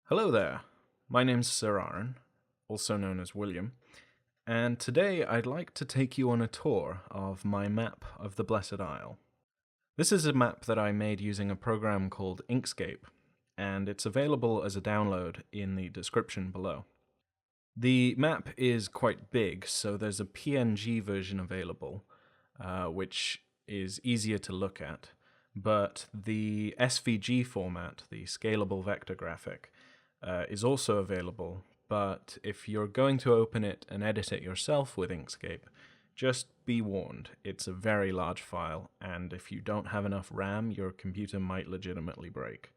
Hello there, my name's Sir Aaron, also known as William, and today I'd like to take you on a tour of my map of the Blessed Isle. This is a map that I made using a program called Inkscape, and it's available as a download in the description below. The map is quite big, so there's a PNG version available, which is easier to look at, but the SVG format, the scalable vector graphic, is also available, but if you're going to open it and edit it yourself with Inkscape, just be warned, it's a very large file, and if you don't have enough RAM, your computer might legitimately break.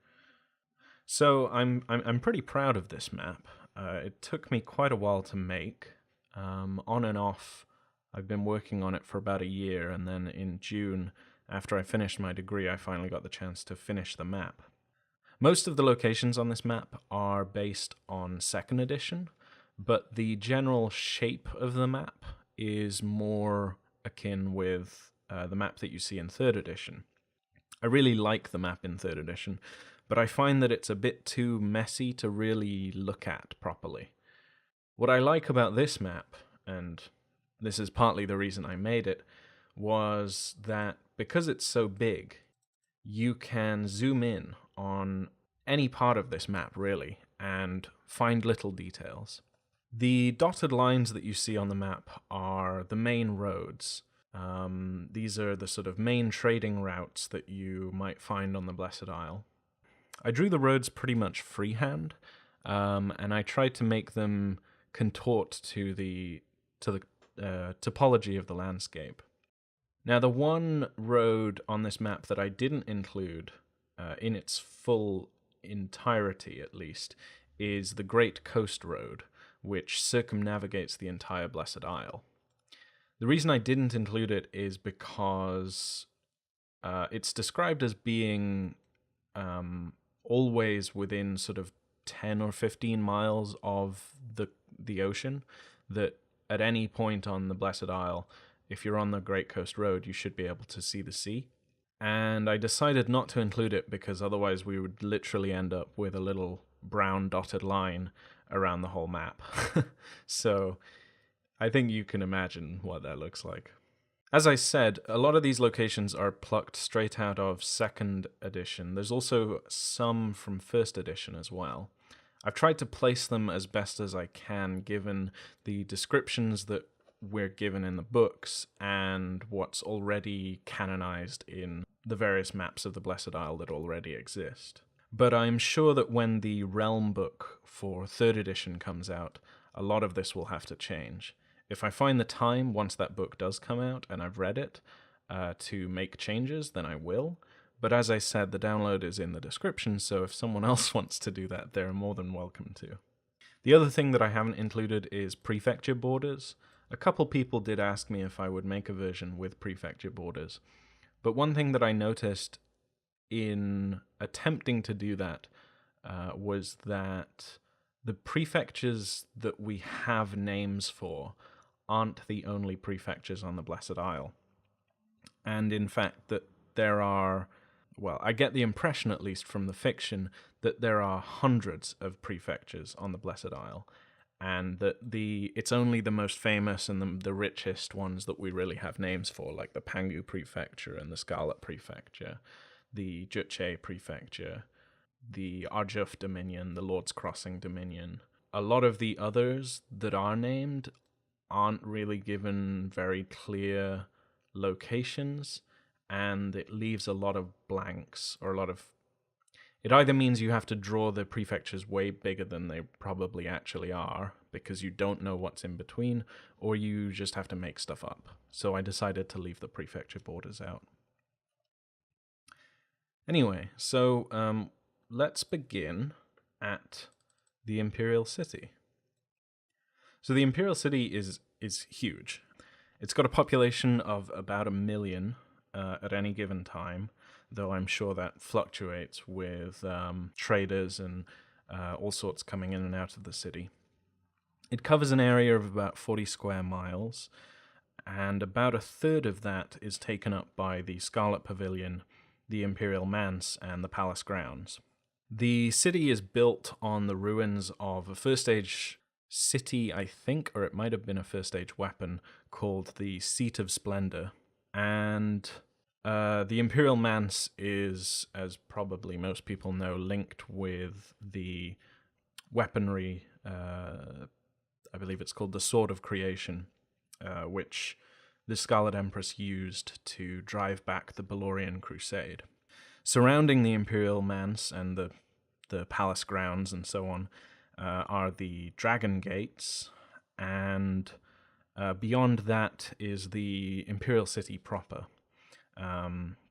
So I'm pretty proud of this map. It took me quite a while to make. On and off, I've been working on it for about a year, and then in June, after I finished my degree, I finally got the chance to finish the map. Most of the locations on this map are based on 2nd edition, but the general shape of the map is more akin with the map that you see in 3rd edition. I really like the map in 3rd edition, but I find that it's a bit too messy to really look at properly. What I like about this map, and this is partly the reason I made it, was that because it's so big, you can zoom in on any part of this map, really, and find little details. The dotted lines that you see on the map are the main roads. These are the sort of main trading routes that you might find on the Blessed Isle. I drew the roads pretty much freehand, and I tried to make them contort to the topology of the landscape. Now, the one road on this map that I didn't include in its full entirety, at least, is the Great Coast Road, which circumnavigates the entire Blessed Isle. The reason I didn't include it is because it's described as being always within sort of 10 or 15 miles of the ocean, that at any point on the Blessed Isle, if you're on the Great Coast Road, you should be able to see the sea. And I decided not to include it because otherwise we would literally end up with a little brown dotted line around the whole map. So I think you can imagine what that looks like. As I said, a lot of these locations are plucked straight out of 2nd edition. There's also some from 1st edition as well. I've tried to place them as best as I can given the descriptions that we're given in the books and what's already canonized in the various maps of the Blessed Isle that already exist. But I'm sure that when the Realm book for 3rd edition comes out, a lot of this will have to change. If I find the time, once that book does come out and I've read it, to make changes, then I will. But as I said, the download is in the description, so if someone else wants to do that, they're more than welcome to. The other thing that I haven't included is prefecture borders. A couple people did ask me if I would make a version with prefecture borders, but one thing that I noticed in attempting to do that was that the prefectures that we have names for aren't the only prefectures on the Blessed Isle. And in fact, that there are, well, I get the impression, at least from the fiction, that there are hundreds of prefectures on the Blessed Isle, and that it's only the most famous and the richest ones that we really have names for, like the Pangu prefecture and the Scarlet prefecture, the Juche prefecture, the Arjuf dominion, the Lord's Crossing dominion. A lot of the others that are named aren't really given very clear locations, and it leaves a lot of blanks, or it either means you have to draw the prefectures way bigger than they probably actually are, because you don't know what's in between, or you just have to make stuff up. So I decided to leave the prefecture borders out. Anyway, so let's begin at the Imperial City. So the Imperial City is huge. It's got a population of about 1 million at any given time, though I'm sure that fluctuates with traders and all sorts coming in and out of the city. It covers an area of about 40 square miles, and about a third of that is taken up by the Scarlet Pavilion, the Imperial Manse, and the Palace grounds. The city is built on the ruins of a first age city, I think, or it might have been a first age weapon called the Seat of Splendor. And the Imperial Manse is, as probably most people know, linked with the weaponry, I believe it's called the Sword of Creation, which the Scarlet Empress used to drive back the Balorian Crusade. Surrounding the Imperial Manse and the palace grounds and so on are the Dragon Gates, and beyond that is the Imperial City proper.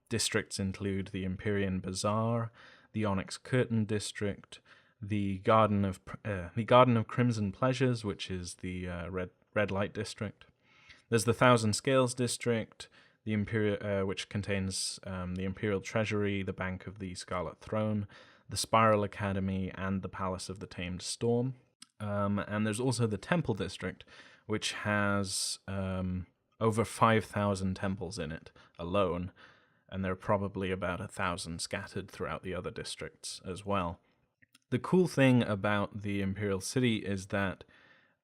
Districts include the Empyrean Bazaar, the Onyx Curtain District, the Garden of Crimson Pleasures, which is the red light district. There's the Thousand Scales District, the which contains the Imperial Treasury, the Bank of the Scarlet Throne, the Spiral Academy, and the Palace of the Tamed Storm. And there's also the Temple District, which has over 5,000 temples in it alone, and there are probably about 1,000 scattered throughout the other districts as well. The cool thing about the Imperial City is that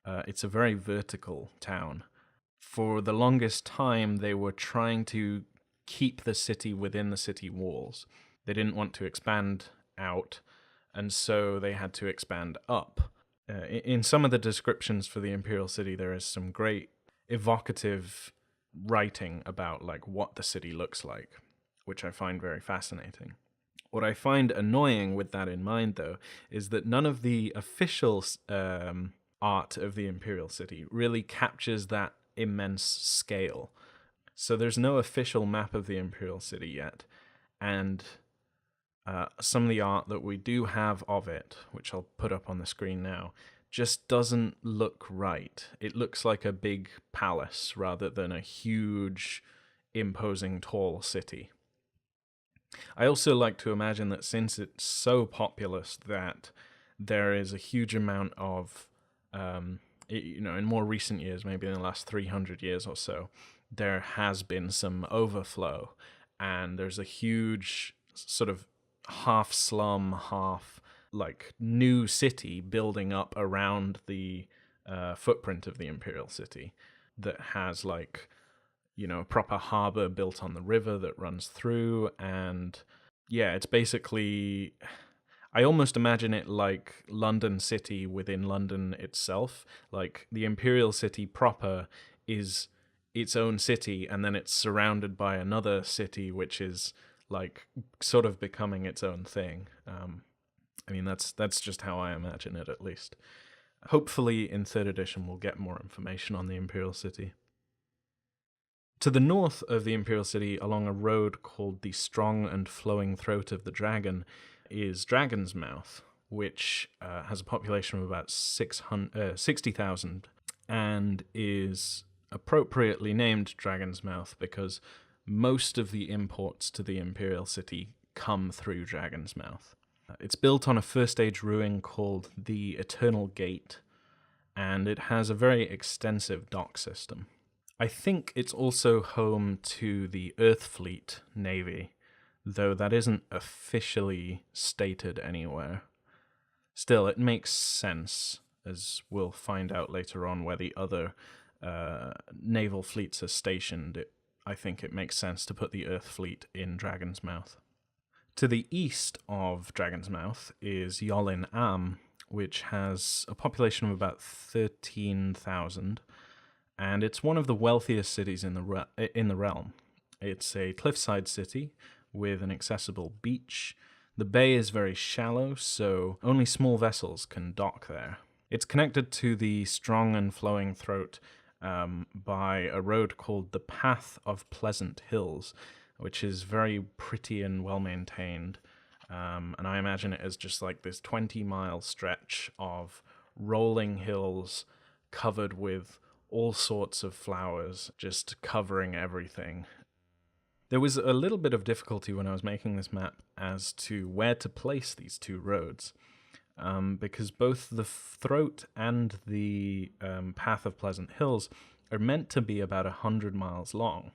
it's a very vertical town. For the longest time, they were trying to keep the city within the city walls. They didn't want to expand out, and so they had to expand up. In some of the descriptions for the Imperial City, there is some great evocative writing about like what the city looks like, which I find very fascinating. What I find annoying with that in mind, though, is that none of the official art of the Imperial City really captures that immense scale. So there's no official map of the Imperial City yet, and some of the art that we do have of it, which I'll put up on the screen now, just doesn't look right. It looks like a big palace rather than a huge, imposing, tall city. I also like to imagine that since it's so populous that there is a huge amount of, in more recent years, maybe in the last 300 years or so, there has been some overflow, and there's a huge sort of half slum, half like new city building up around the footprint of the Imperial City that has like, a proper harbor built on the river that runs through. And yeah, it's basically, I almost imagine it like London City within London itself. Like the Imperial City proper is its own city, and then it's surrounded by another city which is like sort of becoming its own thing. That's just how I imagine it, at least. Hopefully in 3rd edition we'll get more information on the Imperial City. To the north of the Imperial City, along a road called the Strong and Flowing Throat of the Dragon, is Dragon's Mouth, which has a population of about 60,000 and is appropriately named Dragon's Mouth because most of the imports to the Imperial City come through Dragon's Mouth. It's built on a first-age ruin called the Eternal Gate, and it has a very extensive dock system. I think it's also home to the Earth Fleet Navy, though that isn't officially stated anywhere. Still, it makes sense, as we'll find out later on where the other naval fleets are stationed. I think it makes sense to put the Earth Fleet in Dragon's Mouth. To the east of Dragon's Mouth is Yolin Am, which has a population of about 13,000, and it's one of the wealthiest cities in the realm. It's a cliffside city with an accessible beach. The bay is very shallow, so only small vessels can dock there. It's connected to the Strong and Flowing Throat by a road called the Path of Pleasant Hills, which is very pretty and well-maintained. And I imagine it as just like this 20-mile stretch of rolling hills covered with all sorts of flowers, just covering everything. There was a little bit of difficulty when I was making this map as to where to place these two roads, because both the Throat and the Path of Pleasant Hills are meant to be about 100 miles long.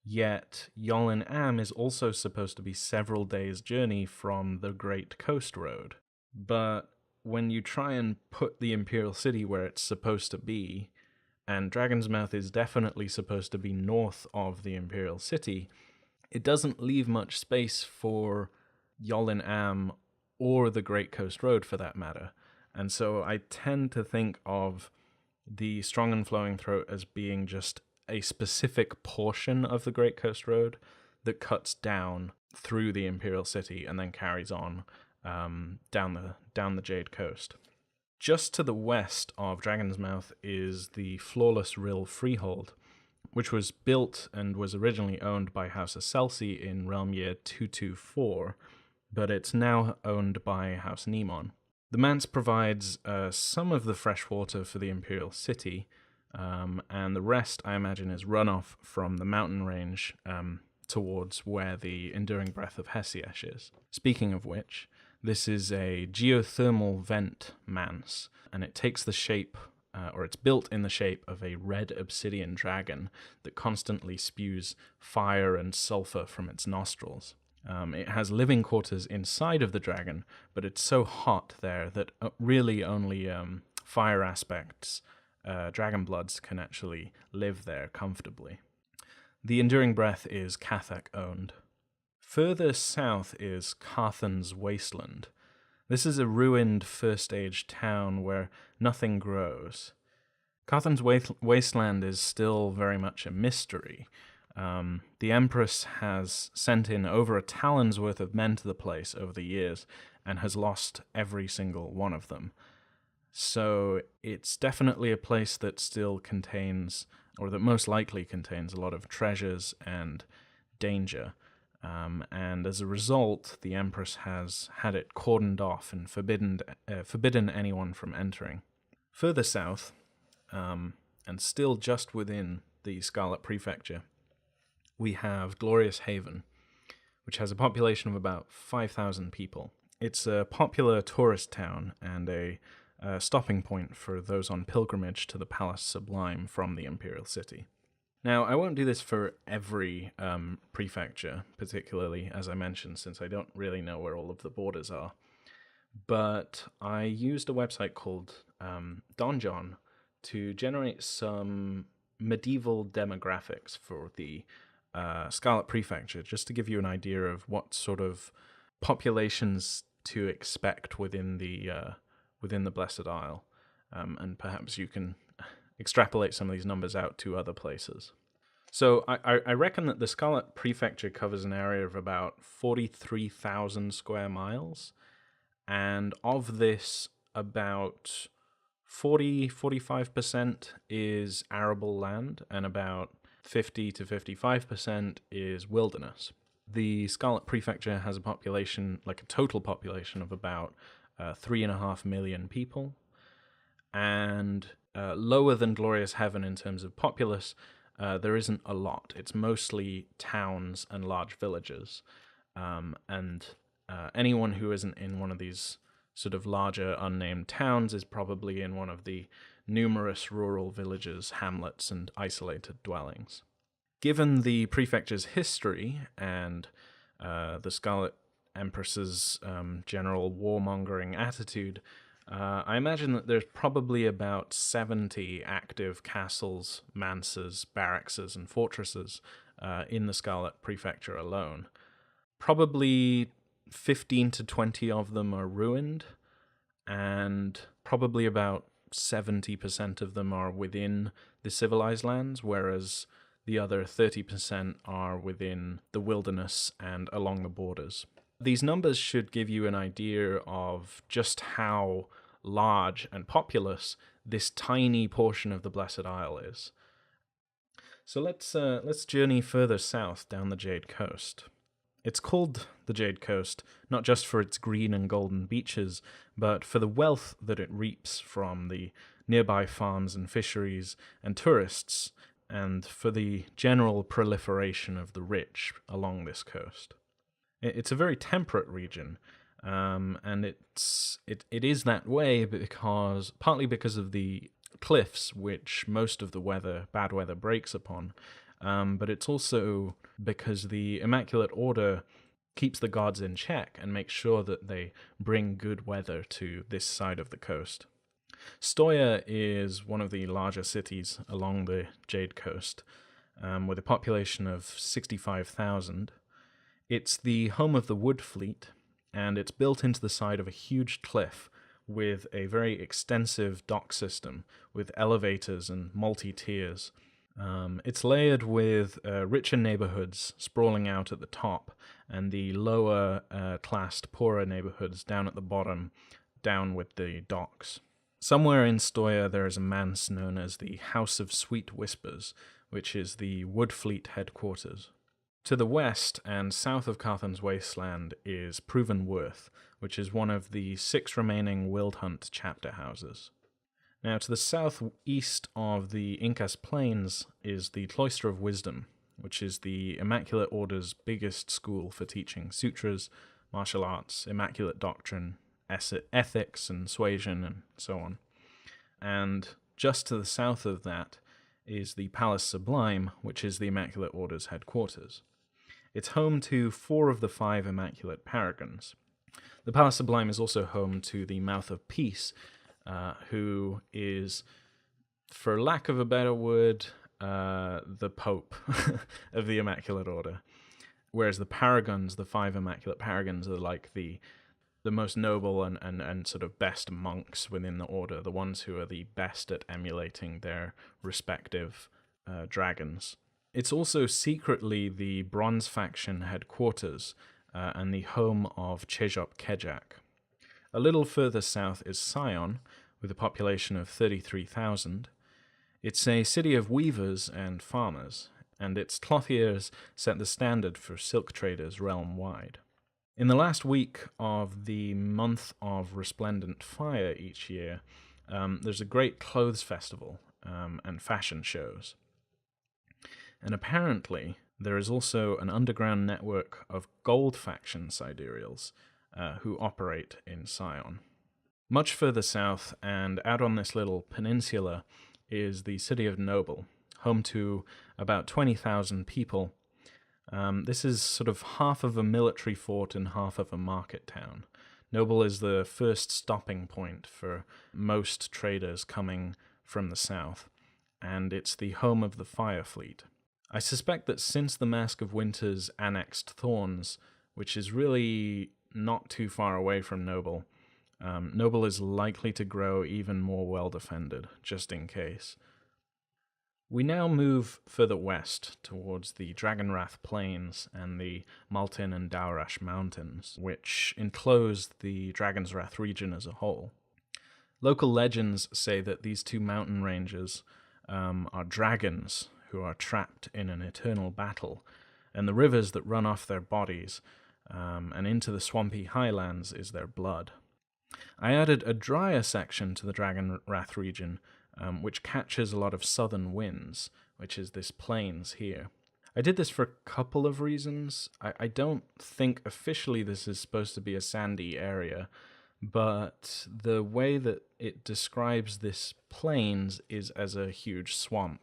Yet Yolin Am is also supposed to be several days' journey from the Great Coast Road. But when you try and put the Imperial City where it's supposed to be, and Dragon's Mouth is definitely supposed to be north of the Imperial City, it doesn't leave much space for Yolin Am or the Great Coast Road for that matter. And so I tend to think of the Strong and Flowing Throat as being just a specific portion of the Great Coast Road that cuts down through the Imperial City and then carries on down the Jade Coast. Just to the west of Dragon's Mouth is the Flawless Rill Freehold, which was built and was originally owned by House of Celsi in realm year 224, but it's now owned by House Nemon. The manse provides some of the fresh water for the Imperial City, and the rest, I imagine, is runoff from the mountain range towards where the Enduring Breath of Hesiesh is. Speaking of which, this is a geothermal vent manse, and it takes the shape, or it's built in the shape of a red obsidian dragon that constantly spews fire and sulfur from its nostrils. It has living quarters inside of the dragon, but it's so hot there that really only fire aspects, dragon bloods, can actually live there comfortably. The Enduring Breath is Cathach owned. Further south is Carthan's Wasteland. This is a ruined First Age town where nothing grows. Carthan's Wasteland is still very much a mystery. The Empress has sent in over a talon's worth of men to the place over the years and has lost every single one of them. So it's definitely a place that still contains, or that most likely contains, a lot of treasures and danger. And as a result, the Empress has had it cordoned off and forbidden anyone from entering. Further south, and still just within the Scarlet prefecture, we have Glorious Haven, which has a population of about 5,000 people. It's a popular tourist town and a stopping point for those on pilgrimage to the Palace Sublime from the Imperial City. Now, I won't do this for every prefecture, particularly, as I mentioned, since I don't really know where all of the borders are. But I used a website called Donjon to generate some medieval demographics for the Scarlet prefecture, just to give you an idea of what sort of populations to expect within the Blessed Isle, and perhaps you can extrapolate some of these numbers out to other places. So I reckon that the Scarlet prefecture covers an area of about 43,000 square miles, and of this, about 45% is arable land, and about 50 to 55% is wilderness. The Scarlet prefecture has a population, like a total population of about 3.5 million people, and lower than Glorious Heaven in terms of populace, there isn't a lot. It's mostly towns and large villages, and anyone who isn't in one of these sort of larger unnamed towns is probably in one of the numerous rural villages, hamlets, and isolated dwellings. Given the prefecture's history and the Scarlet Empress's general warmongering attitude, I imagine that there's probably about 70 active castles, manses, barrackses, and fortresses in the Scarlet prefecture alone. Probably 15 to 20 of them are ruined, and probably about 70% of them are within the civilized lands, whereas the other 30% are within the wilderness and along the borders. These numbers should give you an idea of just how large and populous this tiny portion of the Blessed Isle is. So let's journey further south down the Jade Coast. It's called the Jade Coast not just for its green and golden beaches, but for the wealth that it reaps from the nearby farms and fisheries and tourists, and for the general proliferation of the rich along this coast. It's a very temperate region, and it is that way partly because of the cliffs which most of the bad weather breaks upon, but it's also because the Immaculate Order keeps the gods in check and makes sure that they bring good weather to this side of the coast. Stoya is one of the larger cities along the Jade Coast, with a population of 65,000. It's the home of the Wood Fleet, and it's built into the side of a huge cliff with a very extensive dock system with elevators and multi-tiers. It's layered with richer neighborhoods sprawling out at the top, and the lower classed, poorer neighborhoods down at the bottom, down with the docks. Somewhere in Stoya there is a manse known as the House of Sweet Whispers, which is the Wood Fleet headquarters. To the west and south of Carthan's wasteland is Proven Worth, which is one of the 6 remaining Wildhunt chapter houses. Now, to the southeast of the Incas Plains is the Cloister of Wisdom, which is the Immaculate Order's biggest school for teaching sutras, martial arts, immaculate doctrine, ethics and suasion, and so on. And just to the south of that is the Palace Sublime, which is the Immaculate Order's headquarters. It's home to 4 of the 5 Immaculate Paragons. The Palace Sublime is also home to the Mouth of Peace, who is, for lack of a better word, the Pope of the Immaculate Order. Whereas the Paragons, the 5 Immaculate Paragons, are like the most noble and sort of best monks within the order, the ones who are the best at emulating their respective dragons. It's also secretly the Bronze Faction headquarters and the home of Chejop Kejak. A little further south is Sion, with a population of 33,000. It's a city of weavers and farmers, and its clothiers set the standard for silk traders realm-wide. In the last week of the month of Resplendent Fire each year, there's a great clothes festival and fashion shows. And apparently, there is also an underground network of Gold Faction sidereals who operate in Sion. Much further south, and out on this little peninsula, is the city of Noble, home to about 20,000 people. This is sort of half of a military fort and half of a market town. Noble is the first stopping point for most traders coming from the south, and it's the home of the Fire Fleet. I suspect that since the Mask of Winter's annexed Thorns, which is really not too far away from Noble, Noble is likely to grow even more well-defended, just in case. We now move further west towards the Dragonwrath Plains and the Maltin and Daurash Mountains, which enclose the Dragon's Wrath region as a whole. Local legends say that these 2 mountain ranges are dragons who are trapped in an eternal battle, and the rivers that run off their bodies and into the swampy highlands is their blood. I added a drier section to the Dragonwrath region, which catches a lot of southern winds, which is this plains here. I did this for a couple of reasons. I don't think officially this is supposed to be a sandy area, but the way that it describes this plains is as a huge swamp.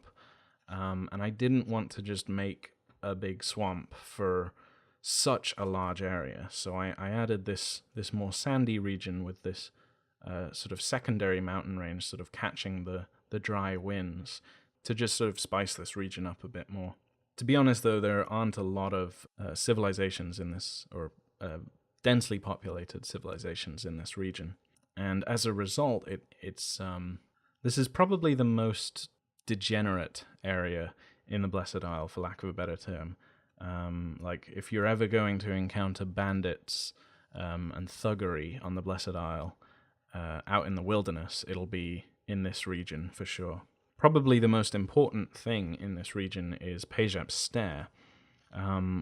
And I didn't want to just make a big swamp for such a large area, so I added this more sandy region with this sort of secondary mountain range sort of catching the dry winds to just sort of spice this region up a bit more. To be honest, though, there aren't a lot of civilizations in this, or densely populated civilizations in this region, and as a result, this is probably the most degenerate area in the Blessed Isle, for lack of a better term. Like, if you're ever going to encounter bandits and thuggery on the Blessed Isle out in the wilderness, it'll be in this region for sure. Probably the most important thing in this region is Pejap's Stair,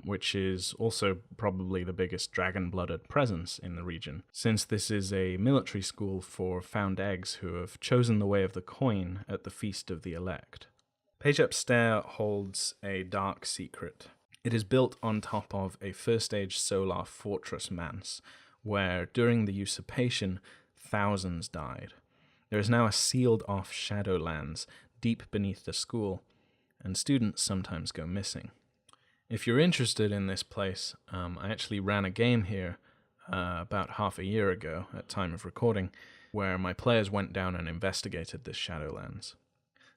which is also probably the biggest dragon-blooded presence in the region, since this is a military school for found eggs who have chosen the way of the coin at the Feast of the Elect. Pejap's Stair holds a dark secret. It is built on top of a First-Age Solar fortress manse, where, during the usurpation, thousands died. There is now a sealed-off Shadowlands deep beneath the school, and students sometimes go missing. If you're interested in this place, I actually ran a game here about half a year ago at time of recording, where my players went down and investigated this Shadowlands.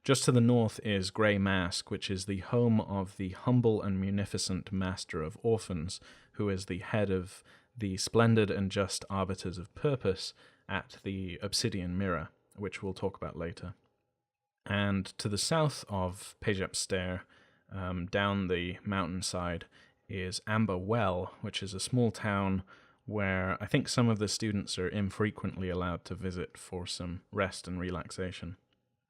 Just to the north is Grey Mask, which is the home of the humble and munificent Master of Orphans, who is the head of the splendid and just Arbiters of Purpose at the Obsidian Mirror, which we'll talk about later. And to the south of Pejep Stair, down the mountainside, is Amber Well, which is a small town where I think some of the students are infrequently allowed to visit for some rest and relaxation.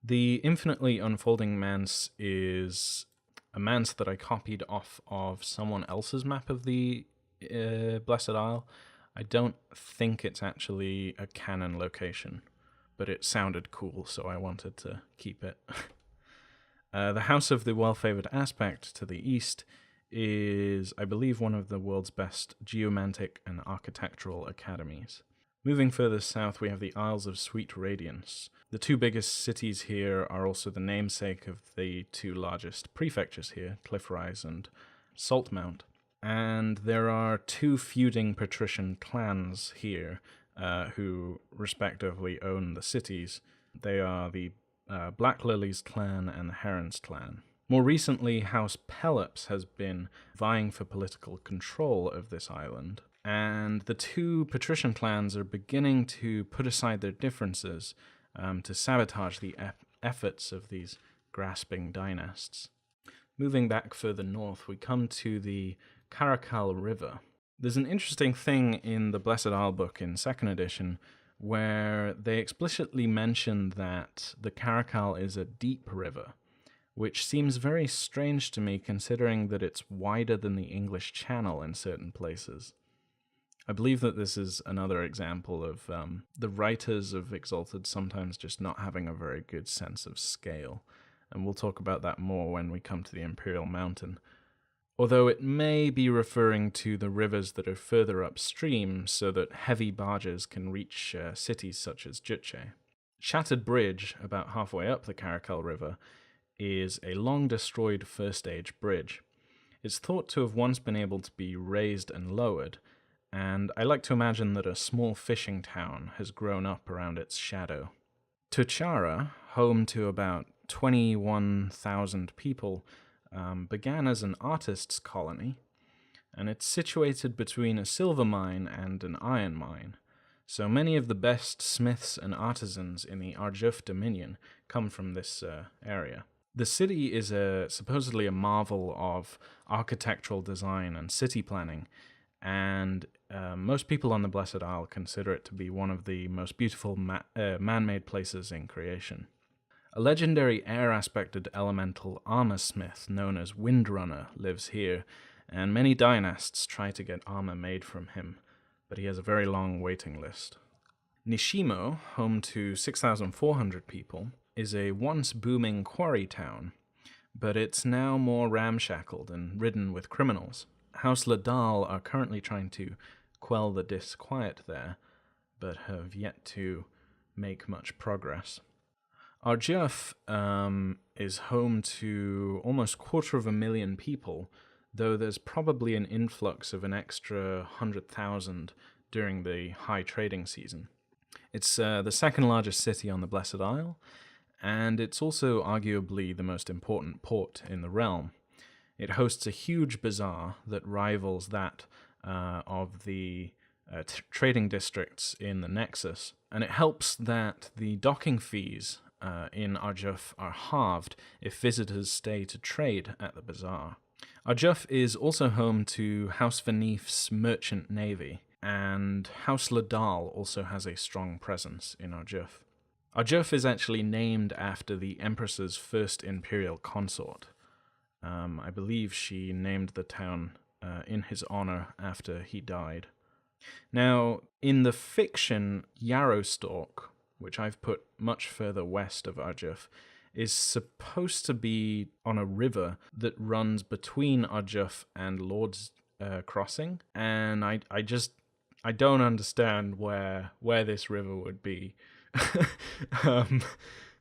The Infinitely Unfolding Manse is a manse that I copied off of someone else's map of the Blessed Isle. I don't think it's actually a canon location, but it sounded cool, so I wanted to keep it. The House of the Well-Favored Aspect to the east is, I believe, one of the world's best geomantic and architectural academies. Moving further south, we have the Isles of Sweet Radiance. The two biggest cities here are also the namesake of the two largest prefectures here, Cliffrise and Saltmount. And there are two feuding patrician clans here who respectively own the cities. They are the Black Lilies clan and the Herons clan. More recently, House Pelops has been vying for political control of this island, and the two patrician clans are beginning to put aside their differences to sabotage the efforts of these grasping dynasts. Moving back further north, we come to the Caracal River. There's an interesting thing in the Blessed Isle book in 2nd edition where they explicitly mention that the Caracal is a deep river, which seems very strange to me considering that it's wider than the English Channel in certain places. I believe that this is another example of the writers of Exalted sometimes just not having a very good sense of scale, and we'll talk about that more when we come to the Imperial Mountain. Although it may be referring to the rivers that are further upstream so that heavy barges can reach cities such as Juche. Shattered Bridge, about halfway up the Caracal River, is a long-destroyed first-age bridge. It's thought to have once been able to be raised and lowered, and I like to imagine that a small fishing town has grown up around its shadow. Tuchara, home to about 21,000 people, began as an artists' colony, and it's situated between a silver mine and an iron mine. So many of the best smiths and artisans in the Arjuf Dominion come from this area. The city is supposedly a marvel of architectural design and city planning, and most people on the Blessed Isle consider it to be one of the most beautiful man-made places in creation. A legendary air-aspected elemental armor-smith known as Windrunner lives here, and many dynasts try to get armor made from him, but he has a very long waiting list. Nishimo, home to 6,400 people, is a once booming quarry town, but it's now more ramshackled and ridden with criminals. House Ladal are currently trying to quell the disquiet there, but have yet to make much progress. Arjuf is home to almost 250,000 people, though there's probably an influx of an extra 100,000 during the high trading season. It's the second largest city on the Blessed Isle, and it's also arguably the most important port in the realm. It hosts a huge bazaar that rivals that of the trading districts in the Nexus, and it helps that the docking fees in Arjuf are halved if visitors stay to trade at the bazaar. Arjuf is also home to House Vanif's merchant navy, and House Ladal also has a strong presence in Arjuf. Arjuf is actually named after the Empress's first imperial consort. I believe she named the town in his honor after he died. Now, in the fiction, Yarrowstalk, which I've put much further west of Arjuf, is supposed to be on a river that runs between Arjuf and Lord's Crossing, and I don't understand where this river would be.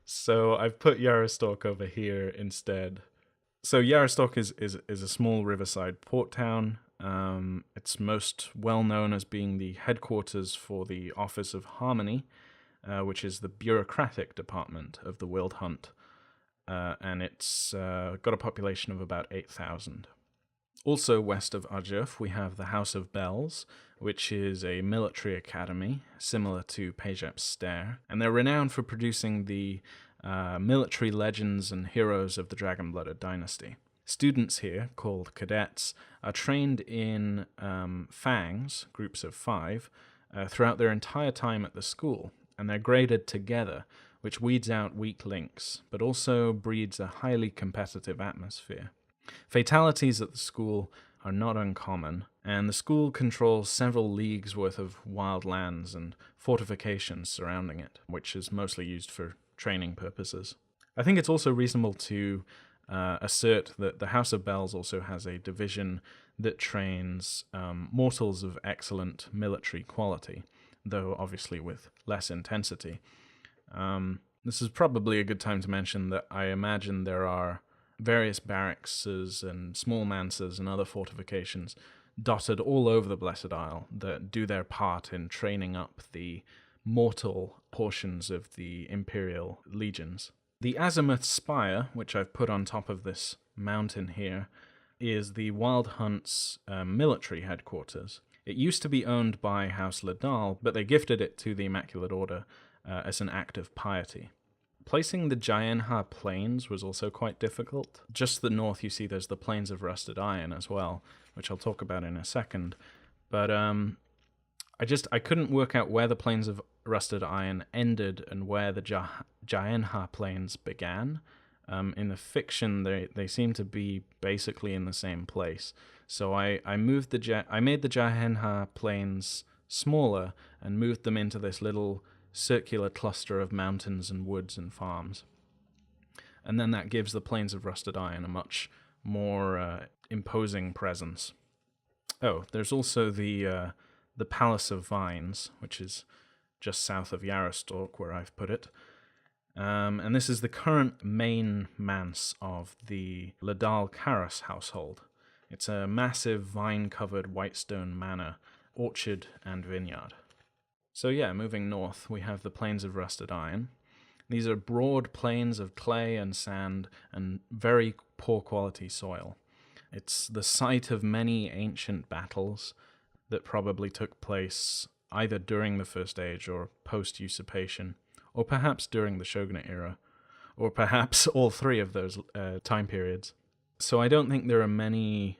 So I've put Yarrowstalk over here instead. So Yarostok is a small riverside port town. It's most well known as being the headquarters for the Office of Harmony, which is the bureaucratic department of the Wild Hunt, and it's got a population of about 8,000. Also west of Arjuf, we have the House of Bells, which is a military academy similar to Pejep's Stair, and they're renowned for producing the military legends and heroes of the Dragon-Blooded dynasty. Students here, called cadets, are trained in fangs, groups of 5, throughout their entire time at the school, and they're graded together, which weeds out weak links, but also breeds a highly competitive atmosphere. Fatalities at the school are not uncommon, and the school controls several leagues worth of wild lands and fortifications surrounding it, which is mostly used for training purposes. I think it's also reasonable to assert that the House of Bells also has a division that trains mortals of excellent military quality, though obviously with less intensity. This is probably a good time to mention that I imagine there are various barracks and small manses and other fortifications dotted all over the Blessed Isle that do their part in training up the mortal portions of the Imperial legions. The Azimuth Spire, which I've put on top of this mountain here, is the Wild Hunt's military headquarters. It used to be owned by House Ladal, but they gifted it to the Immaculate Order as an act of piety. Placing the Jaenha Plains was also quite difficult. Just to the north, you see there's the Plains of Rusted Iron as well, which I'll talk about in a second. But I couldn't work out where the Plains of Rusted Iron ended and where the Jaenha Plains began. In the fiction, they seem to be basically in the same place. So I made the Jaenha Plains smaller and moved them into this little circular cluster of mountains and woods and farms. And then that gives the Plains of Rusted Iron a much more imposing presence. Oh, there's also the Palace of Vines, which is just south of Yarostok, where I've put it. And this is the current main manse of the Ladal Karas household. It's a massive vine-covered whitestone manor, orchard, and vineyard. So yeah, moving north, we have the Plains of Rusted Iron. These are broad plains of clay and sand and very poor quality soil. It's the site of many ancient battles that probably took place either during the First Age or post-usurpation, or perhaps during the Shogunate era, or perhaps all three of those time periods. So I don't think there are many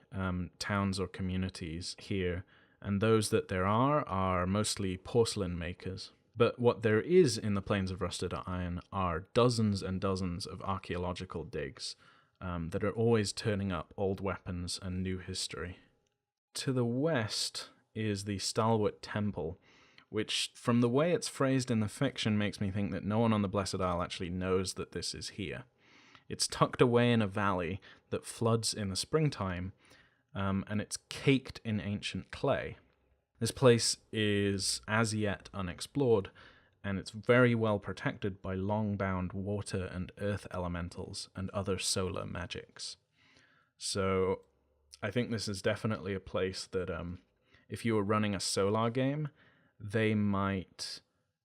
towns or communities here, and those that there are mostly porcelain makers. But what there is in the Plains of Rusted Iron are dozens and dozens of archaeological digs that are always turning up old weapons and new history. To the west is the Stalwart Temple, which, from the way it's phrased in the fiction, makes me think that no one on the Blessed Isle actually knows that this is here. It's tucked away in a valley that floods in the springtime, and it's caked in ancient clay. This place is as yet unexplored, and it's very well protected by long-bound water and earth elementals and other solar magics. So I think this is definitely a place that if you were running a Solar game, they might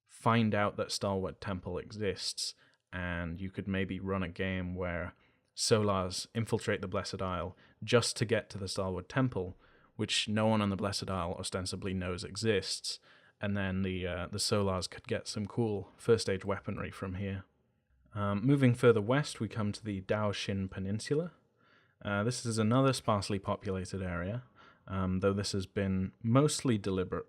find out that Stalwart Temple exists, and you could maybe run a game where Solars infiltrate the Blessed Isle just to get to the Stalwart Temple, which no one on the Blessed Isle ostensibly knows exists, and then the Solars could get some cool first-age weaponry from here. Moving further west, we come to the Daoshin Peninsula. This is another sparsely populated area, though this has been mostly deliberate,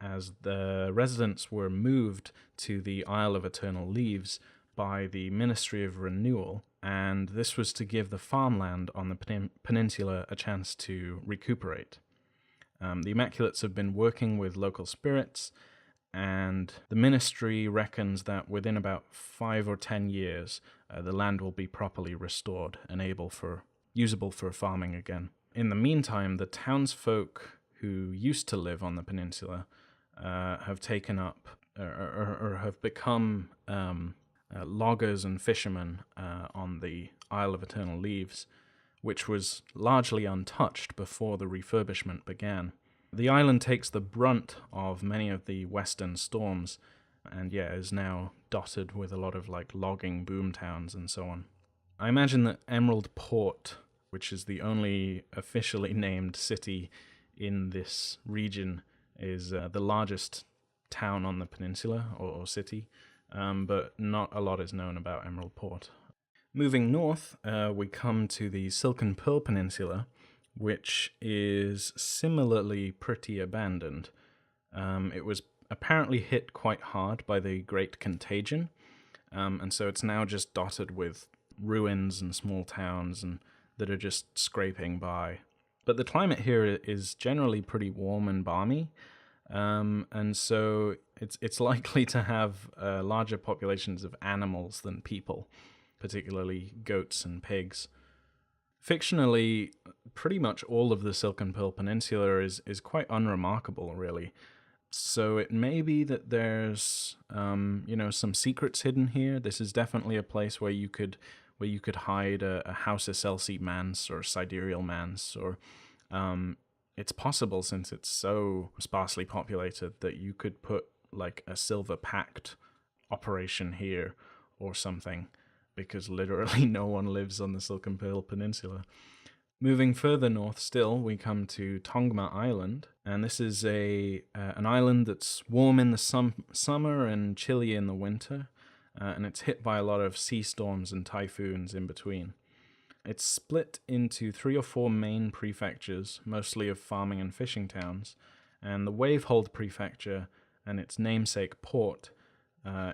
as the residents were moved to the Isle of Eternal Leaves by the Ministry of Renewal, and this was to give the farmland on the peninsula a chance to recuperate. The Immaculates have been working with local spirits, and the ministry reckons that within about 5 or 10 years, the land will be properly restored and usable for farming again. In the meantime, the townsfolk who used to live on the peninsula have taken up or have become loggers and fishermen on the Isle of Eternal Leaves, which was largely untouched before the refurbishment began. The island takes the brunt of many of the western storms, and is now dotted with a lot of logging boom towns and so on. I imagine that Emerald Port, which is the only officially named city in this region, is the largest town on the peninsula, or city, but not a lot is known about Emerald Port. Moving north, we come to the Silken Pearl Peninsula, which is similarly pretty abandoned. It was apparently hit quite hard by the Great Contagion, and so it's now just dotted with ruins and small towns that are just scraping by. But the climate here is generally pretty warm and balmy, and so it's likely to have larger populations of animals than people, particularly goats and pigs. Fictionally, pretty much all of the Silken Pearl Peninsula is quite unremarkable, really. So it may be that there's some secrets hidden here. This is definitely a place where you could hide a House Celsi manse or sidereal manse, or it's possible, since it's so sparsely populated, that you could put a Silver Pact operation here or something, because literally no one lives on the Silken Pearl Peninsula. Moving further north still, we come to Tongma Island, and this is an island that's warm in the summer and chilly in the winter, and it's hit by a lot of sea storms and typhoons in between. It's split into 3 or 4 main prefectures, mostly of farming and fishing towns, and the Wavehold Prefecture and its namesake port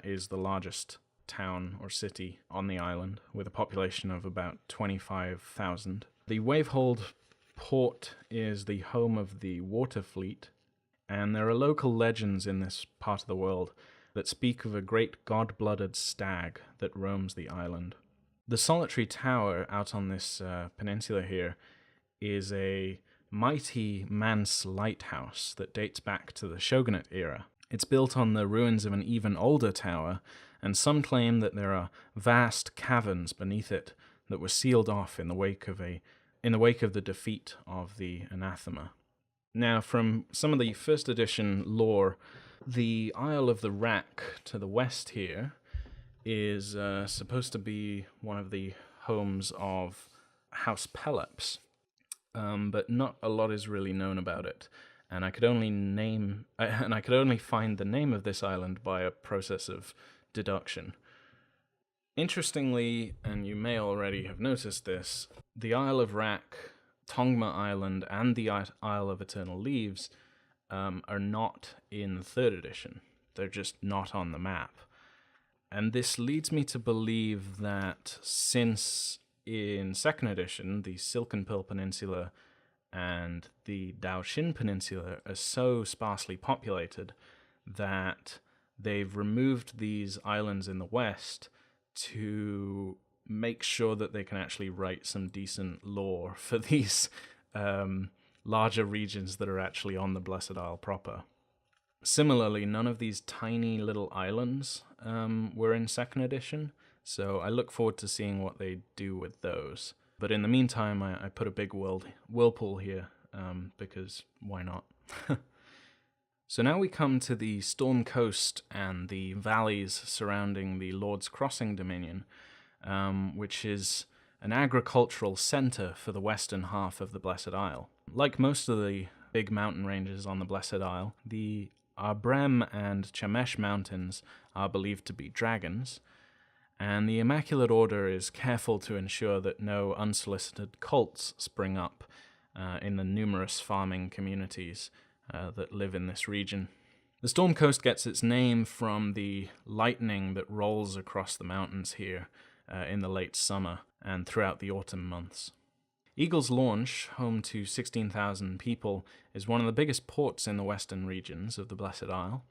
is the largest town or city on the island, with a population of about 25,000. The Wavehold port is the home of the water fleet, and there are local legends in this part of the world that speak of a great god-blooded stag that roams the island. The solitary tower out on this peninsula here is a mighty manse lighthouse that dates back to the shogunate era. It's built on the ruins of an even older tower, and some claim that there are vast caverns beneath it that were sealed off in the wake of the defeat of the anathema. Now, from some of the first edition lore, the Isle of the Rack to the west here is supposed to be one of the homes of House Pelops, but not a lot is really known about it. And I could only find the name of this island by a process of deduction. Interestingly, and you may already have noticed this, the Isle of Rack, Tongma Island, and the Isle of Eternal Leaves are not in the 3rd edition. They're just not on the map. And this leads me to believe that since in 2nd edition, the Silken Pearl Peninsula and the Daoxin Peninsula are so sparsely populated that they've removed these islands in the west to make sure that they can actually write some decent lore for these larger regions that are actually on the Blessed Isle proper. Similarly, none of these tiny little islands were in 2nd edition, so I look forward to seeing what they do with those. But in the meantime, I put a big whirlpool here, because why not? So now we come to the Storm Coast and the valleys surrounding the Lord's Crossing Dominion, which is an agricultural center for the western half of the Blessed Isle. Like most of the big mountain ranges on the Blessed Isle, the Arbrem and Chamesh mountains are believed to be dragons, and the Immaculate Order is careful to ensure that no unsolicited cults spring up in the numerous farming communities that live in this region. The Storm Coast gets its name from the lightning that rolls across the mountains here in the late summer and throughout the autumn months. Eagle's Launch, home to 16,000 people, is one of the biggest ports in the western regions of the Blessed Isle.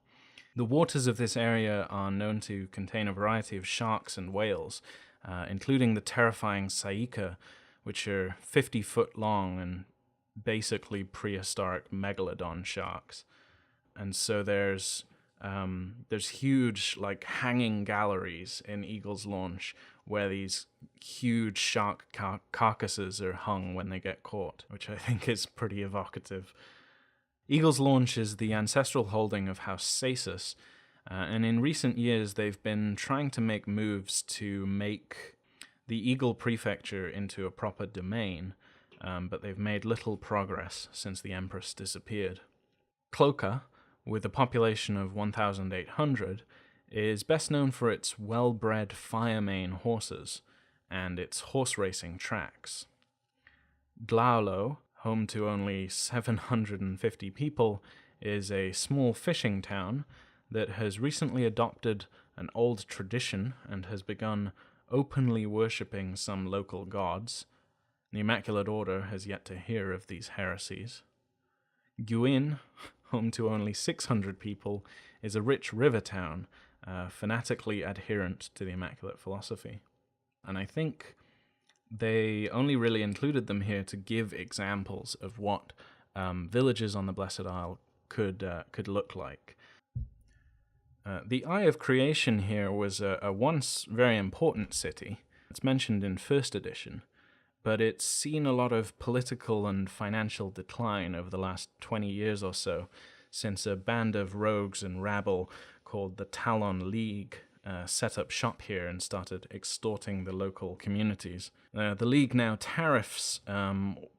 The waters of this area are known to contain a variety of sharks and whales, including the terrifying Saika, which are 50-foot long and basically prehistoric megalodon sharks. And so there's huge hanging galleries in Eagle's Launch where these huge shark carcasses are hung when they get caught, which I think is pretty evocative. Eagle's Launch is the ancestral holding of House Saesus, and in recent years they've been trying to make moves to make the Eagle prefecture into a proper domain, but they've made little progress since the Empress disappeared. Cloca, with a population of 1,800, is best known for its well-bred firemane horses and its horse racing tracks. Glaulo, home to only 750 people, is a small fishing town that has recently adopted an old tradition and has begun openly worshipping some local gods. The Immaculate Order has yet to hear of these heresies. Guin, home to only 600 people, is a rich river town, fanatically adherent to the Immaculate Philosophy. And I think they only really included them here to give examples of what villages on the Blessed Isle could look like. The Eye of Creation here was a once very important city. It's mentioned in first edition, but it's seen a lot of political and financial decline over the last 20 years or so, since a band of rogues and rabble called the Talon League set up shop here and started extorting the local communities. The League now tariffs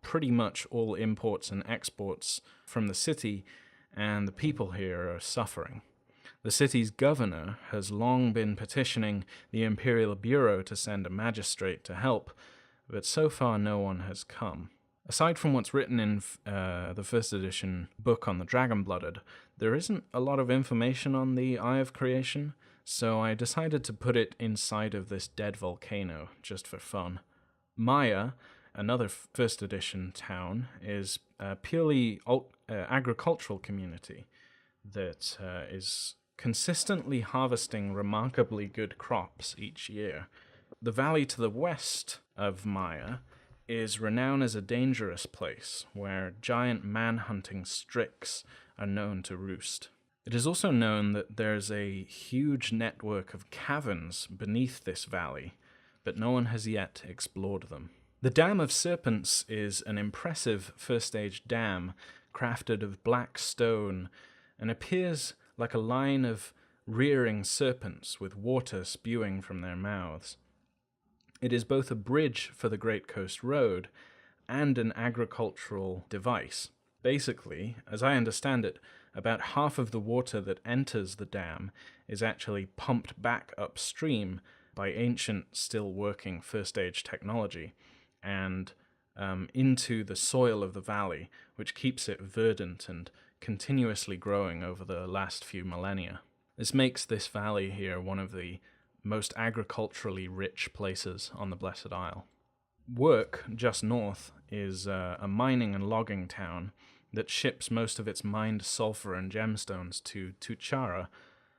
pretty much all imports and exports from the city, and the people here are suffering. The city's governor has long been petitioning the Imperial Bureau to send a magistrate to help, but so far no one has come. Aside from what's written in the first edition book on the Dragon-Blooded, there isn't a lot of information on the Eye of Creation, so I decided to put it inside of this dead volcano, just for fun. Maya, another first edition town, is a purely agricultural community that is consistently harvesting remarkably good crops each year. The valley to the west of Maya is renowned as a dangerous place where giant man-hunting strix are known to roost. It is also known that there's a huge network of caverns beneath this valley, but no one has yet explored them. The Dam of Serpents is an impressive first-stage dam crafted of black stone and appears like a line of rearing serpents with water spewing from their mouths. It is both a bridge for the Great Coast Road and an agricultural device. Basically, as I understand it, about half of the water that enters the dam is actually pumped back upstream by ancient, still working first-stage technology and into the soil of the valley, which keeps it verdant and continuously growing over the last few millennia. This makes this valley here one of the most agriculturally rich places on the Blessed Isle. Work, just north, is a mining and logging town that ships most of its mined sulfur and gemstones to Tuchara,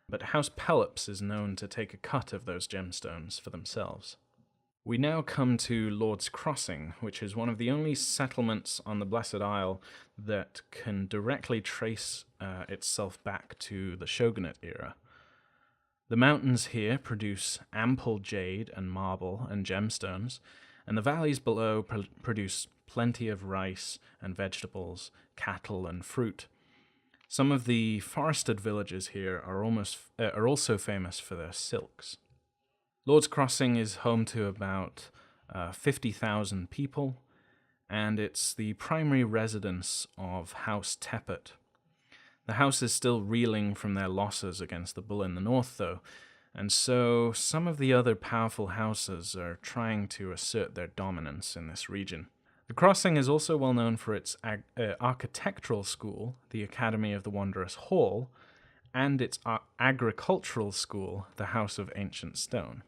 but House Pelops is known to take a cut of those gemstones for themselves. We now come to Lord's Crossing, which is one of the only settlements on the Blessed Isle that can directly trace itself back to the Shogunate era. The mountains here produce ample jade and marble and gemstones, and the valleys below produce plenty of rice and vegetables, cattle and fruit. Some of the forested villages here are also famous for their silks. Lord's Crossing is home to about 50,000 people, and it's the primary residence of House Teppert. The house is still reeling from their losses against the Bull in the North, though, and so some of the other powerful houses are trying to assert their dominance in this region. The Crossing is also well known for its architectural school, the Academy of the Wondrous Hall, and its agricultural school, the House of Ancient Stone.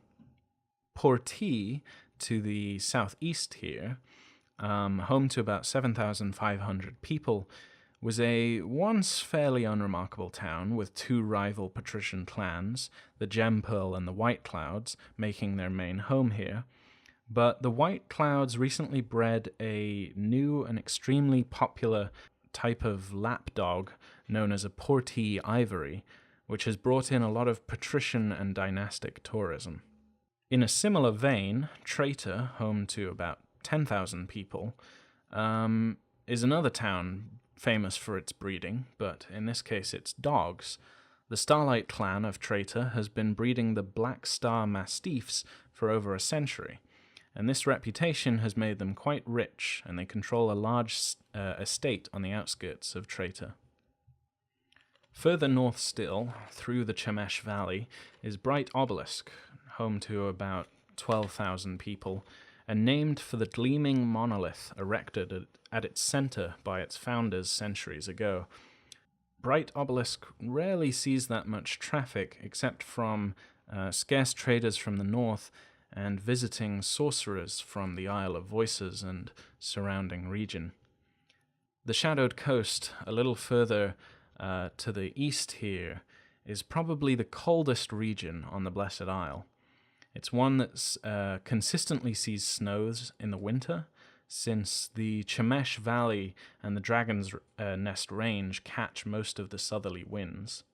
Portee, to the southeast here, home to about 7,500 people, was a once fairly unremarkable town with two rival patrician clans, the Gempearl and the White Clouds, making their main home here. But the White Clouds recently bred a new and extremely popular type of lapdog known as a Portee Ivory, which has brought in a lot of patrician and dynastic tourism. In a similar vein, Traitor, home to about 10,000 people, is another town famous for its breeding, but in this case it's dogs. The Starlight clan of Traitor has been breeding the Black Star Mastiffs for over a century, and this reputation has made them quite rich, and they control a large estate on the outskirts of Traitor. Further north still, through the Chamesh Valley, is Bright Obelisk, home to about 12,000 people, and named for the gleaming monolith erected at its center by its founders centuries ago. Bright Obelisk rarely sees that much traffic, except from scarce traders from the north and visiting sorcerers from the Isle of Voices and surrounding region. The Shadowed Coast, a little further to the east here, is probably the coldest region on the Blessed Isle. It's one that consistently sees snows in the winter, since the Chamesh Valley and the Dragon's Nest Range catch most of the southerly winds.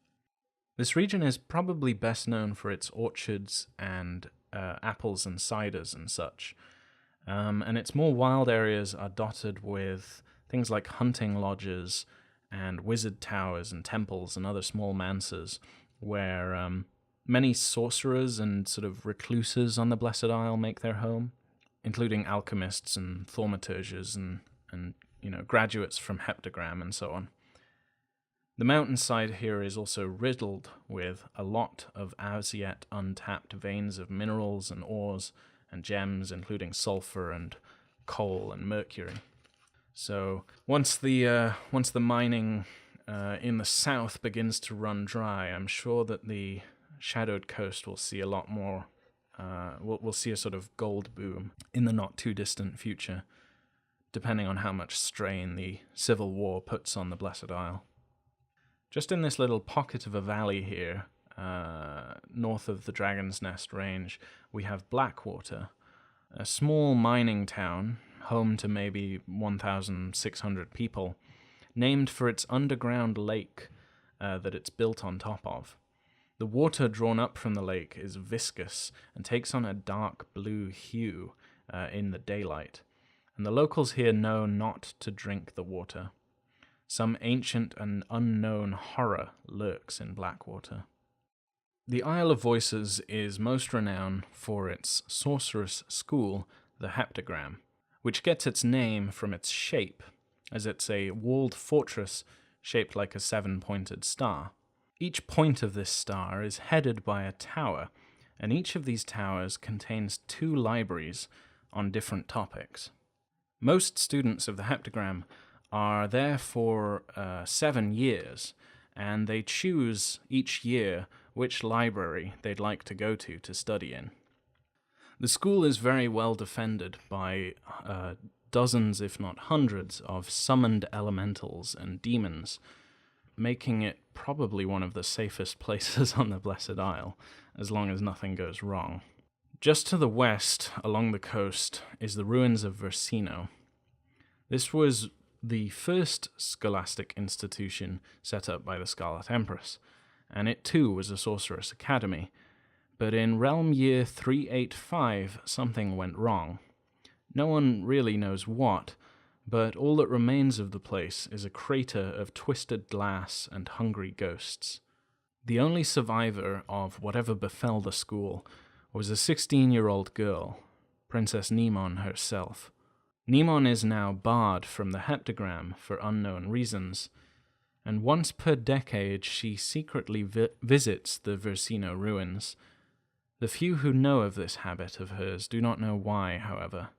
This region is probably best known for its orchards and apples and ciders and such, and its more wild areas are dotted with things like hunting lodges and wizard towers and temples and other small manses, where many sorcerers and sort of recluses on the Blessed Isle make their home, including alchemists and thaumaturges and graduates from Heptagram and so on. The mountainside here is also riddled with a lot of as yet untapped veins of minerals and ores and gems, including sulfur and coal and mercury. So once the mining in the south begins to run dry, I'm sure that the Shadowed Coast will see a lot more. We'll see a sort of gold boom in the not too distant future, depending on how much strain the Civil War puts on the Blessed Isle. Just in this little pocket of a valley here, north of the Dragon's Nest Range, we have Blackwater, a small mining town, home to maybe 1,600 people, named for its underground lake that it's built on top of. The water drawn up from the lake is viscous and takes on a dark blue hue in the daylight, and the locals here know not to drink the water. Some ancient and unknown horror lurks in Blackwater. The Isle of Voices is most renowned for its sorceress school, the Heptagram, which gets its name from its shape, as it's a walled fortress shaped like a seven-pointed star. Each point of this star is headed by a tower, and each of these towers contains 2 libraries on different topics. Most students of the Heptagram are there for 7 years, and they choose each year which library they'd like to go to study in. The school is very well defended by dozens, if not hundreds, of summoned elementals and demons, making it probably one of the safest places on the Blessed Isle, as long as nothing goes wrong. Just to the west, along the coast, is the ruins of Versino. This was the first scholastic institution set up by the Scarlet Empress, and it too was a sorceress academy. But in realm year 385, something went wrong. No one really knows what, but all that remains of the place is a crater of twisted glass and hungry ghosts. The only survivor of whatever befell the school was a 16-year-old girl, Princess Nemon herself. Nemon is now barred from the Heptagram for unknown reasons, and once per decade she secretly visits the Versino ruins. The few who know of this habit of hers do not know why, however.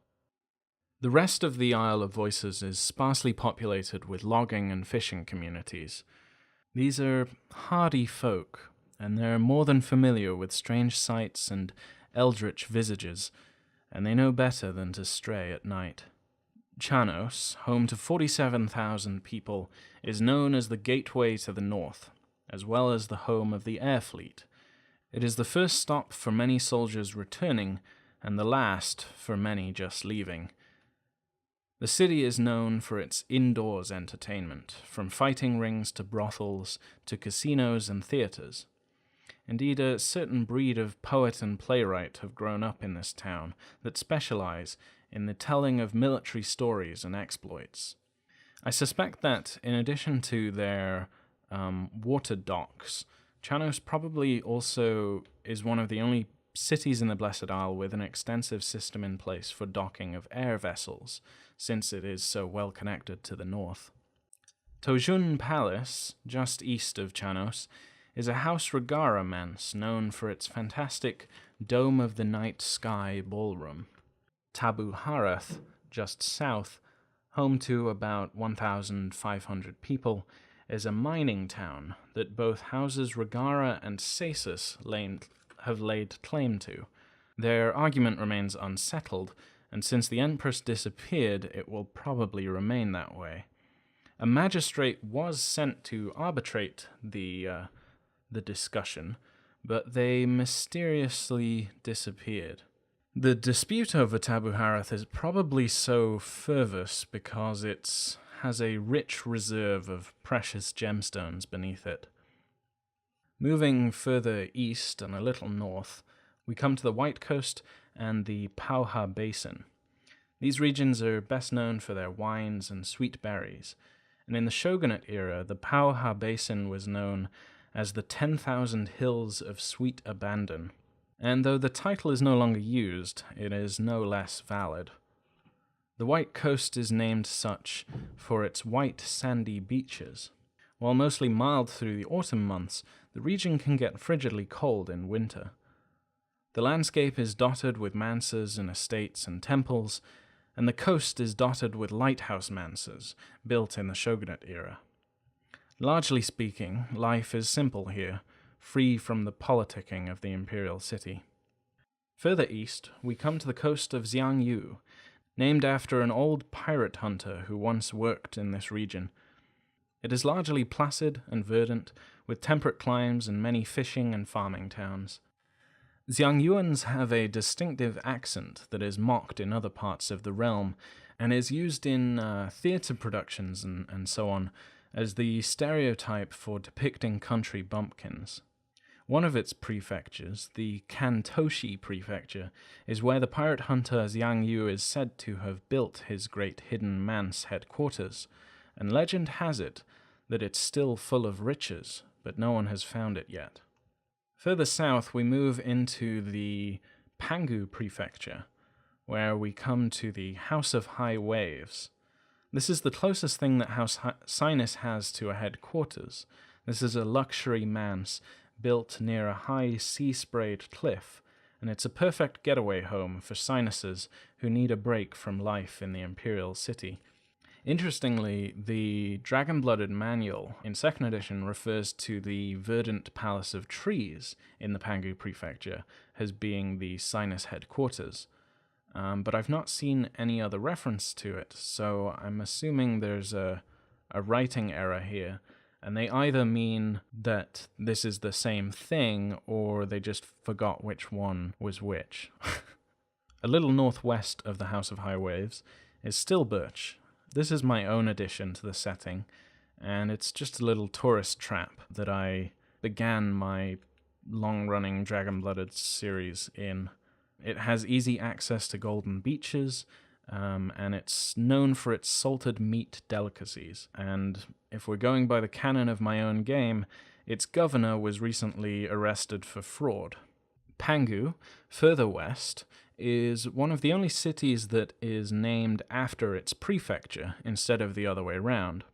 The rest of the Isle of Voices is sparsely populated with logging and fishing communities. These are hardy folk, and they're more than familiar with strange sights and eldritch visages, and they know better than to stray at night. Chanos, home to 47,000 people, is known as the gateway to the north, as well as the home of the air fleet. It is the first stop for many soldiers returning, and the last for many just leaving. The city is known for its indoors entertainment, from fighting rings to brothels to casinos and theaters. Indeed, a certain breed of poet and playwright have grown up in this town that specialize in the telling of military stories and exploits. I suspect that, in addition to their water docks, Chanos probably also is one of the only cities in the Blessed Isle with an extensive system in place for docking of air vessels, since it is so well connected to the north. Tojun Palace, just east of Chanos, is a House Regara manse known for its fantastic Dome of the Night Sky ballroom. Tabu Harath, just south, home to about 1,500 people, is a mining town that both houses Regara and Saesus have laid claim to. Their argument remains unsettled, and since the Empress disappeared, it will probably remain that way. A magistrate was sent to arbitrate the discussion, but they mysteriously disappeared. The dispute over Tabu Harath is probably so fervous because it has a rich reserve of precious gemstones beneath it. Moving further east and a little north, we come to the White Coast and the Pauha Basin. These regions are best known for their wines and sweet berries, and in the Shogunate era, the Pauha Basin was known as the 10,000 Hills of Sweet Abandon. And though the title is no longer used, it is no less valid. The White Coast is named such for its white sandy beaches. While mostly mild through the autumn months, the region can get frigidly cold in winter. The landscape is dotted with manses and estates and temples, and the coast is dotted with lighthouse manses built in the Shogunate era. Largely speaking, life is simple here, free from the politicking of the Imperial City. Further east, we come to the coast of Xiangyu, named after an old pirate hunter who once worked in this region. It is largely placid and verdant, with temperate climes and many fishing and farming towns. Xiangyuans have a distinctive accent that is mocked in other parts of the realm, and is used in theatre productions and so on, as the stereotype for depicting country bumpkins. One of its prefectures, the Kantoshi prefecture, is where the pirate hunter Xiangyu is said to have built his great hidden manse headquarters, and legend has it that it's still full of riches, but no one has found it yet. Further south, we move into the Pangu prefecture, where we come to the House of High Waves. This is the closest thing that House Sinus has to a headquarters. This is a luxury manse built near a high sea-sprayed cliff, and it's a perfect getaway home for Sinuses who need a break from life in the Imperial City. Interestingly, the Dragon-Blooded Manual in 2nd edition refers to the verdant palace of trees in the Pangu prefecture as being the Sinus headquarters. But I've not seen any other reference to it, so I'm assuming there's a writing error here, and they either mean that this is the same thing, or they just forgot which one was which. A little northwest of the House of High Waves is Stillbirch. This is my own addition to the setting, and it's just a little tourist trap that I began my long-running Dragon-Blooded series in. It has easy access to golden beaches, and it's known for its salted meat delicacies. And if we're going by the canon of my own game, its governor was recently arrested for fraud. Pangu, further west, is one of the only cities that is named after its prefecture instead of the other way around.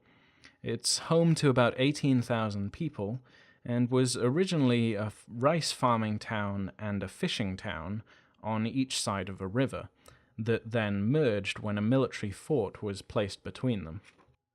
It's home to about 18,000 people, and was originally a rice farming town and a fishing town on each side of a river, that then merged when a military fort was placed between them.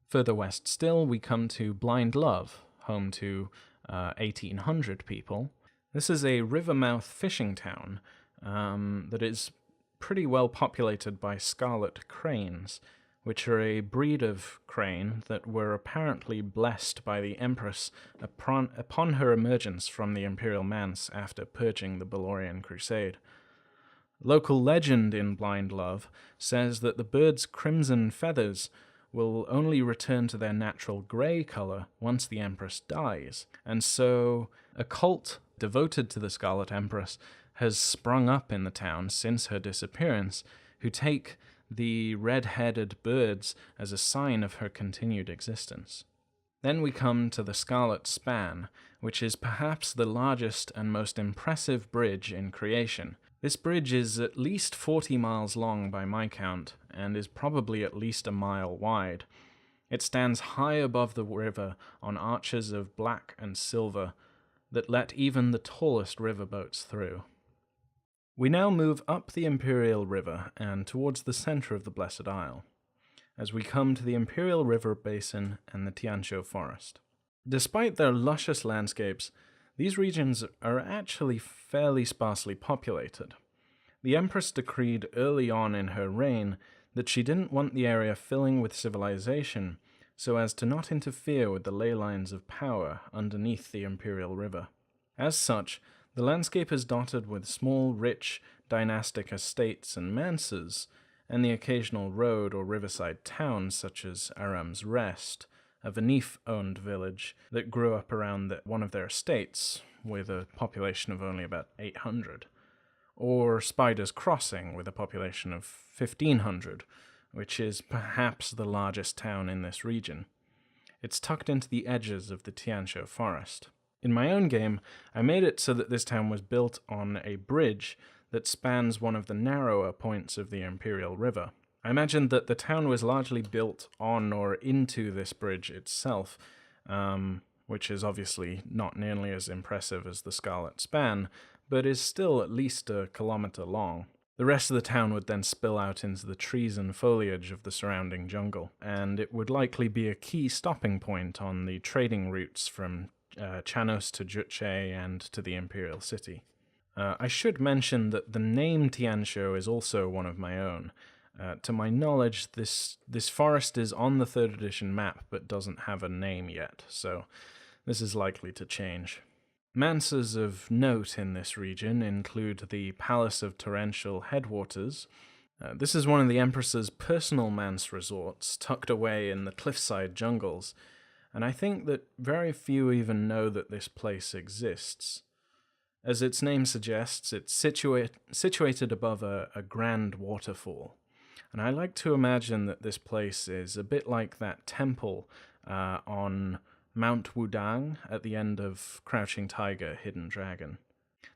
Further west still, we come to Blind Love, home to 1,800 people. This is a river-mouth fishing town that is pretty well populated by Scarlet cranes, which are a breed of crane that were apparently blessed by the Empress upon her emergence from the Imperial Manse after purging the Balorian Crusade. Local legend in Blind Love says that the bird's crimson feathers will only return to their natural grey colour once the Empress dies, and so a cult devoted to the Scarlet Empress has sprung up in the town since her disappearance, who take the red-headed birds as a sign of her continued existence. Then we come to the Scarlet Span, which is perhaps the largest and most impressive bridge in creation. This bridge is at least 40 miles long by my count, and is probably at least a mile wide. It stands high above the river on arches of black and silver that let even the tallest riverboats through. We now move up the Imperial River and towards the center of the Blessed Isle, as we come to the Imperial River basin and the Tianshu forest. Despite their luscious landscapes, these regions are actually fairly sparsely populated. The Empress decreed early on in her reign that she didn't want the area filling with civilization so as to not interfere with the ley lines of power underneath the Imperial River. As such, the landscape is dotted with small, rich, dynastic estates and manses, and the occasional road or riverside towns such as Aram's Rest, a Venif-owned village that grew up around one of their estates, with a population of only about 800, or Spider's Crossing, with a population of 1,500, which is perhaps the largest town in this region. It's tucked into the edges of the Tianshu forest. In my own game, I made it so that this town was built on a bridge that spans one of the narrower points of the Imperial River. I imagined that the town was largely built on or into this bridge itself, which is obviously not nearly as impressive as the Scarlet Span, but is still at least a kilometer long. The rest of the town would then spill out into the trees and foliage of the surrounding jungle, and it would likely be a key stopping point on the trading routes from Chanos to Juche and to the Imperial City. I should mention that the name Tianshu is also one of my own. To my knowledge, this forest is on the 3rd edition map, but doesn't have a name yet, so this is likely to change. Manses of note in this region include the Palace of Torrential Headwaters. This is one of the Empress's personal manse resorts, tucked away in the cliffside jungles, and I think that very few even know that this place exists. As its name suggests, it's situated above a grand waterfall, and I like to imagine that this place is a bit like that temple on Mount Wudang at the end of Crouching Tiger, Hidden Dragon.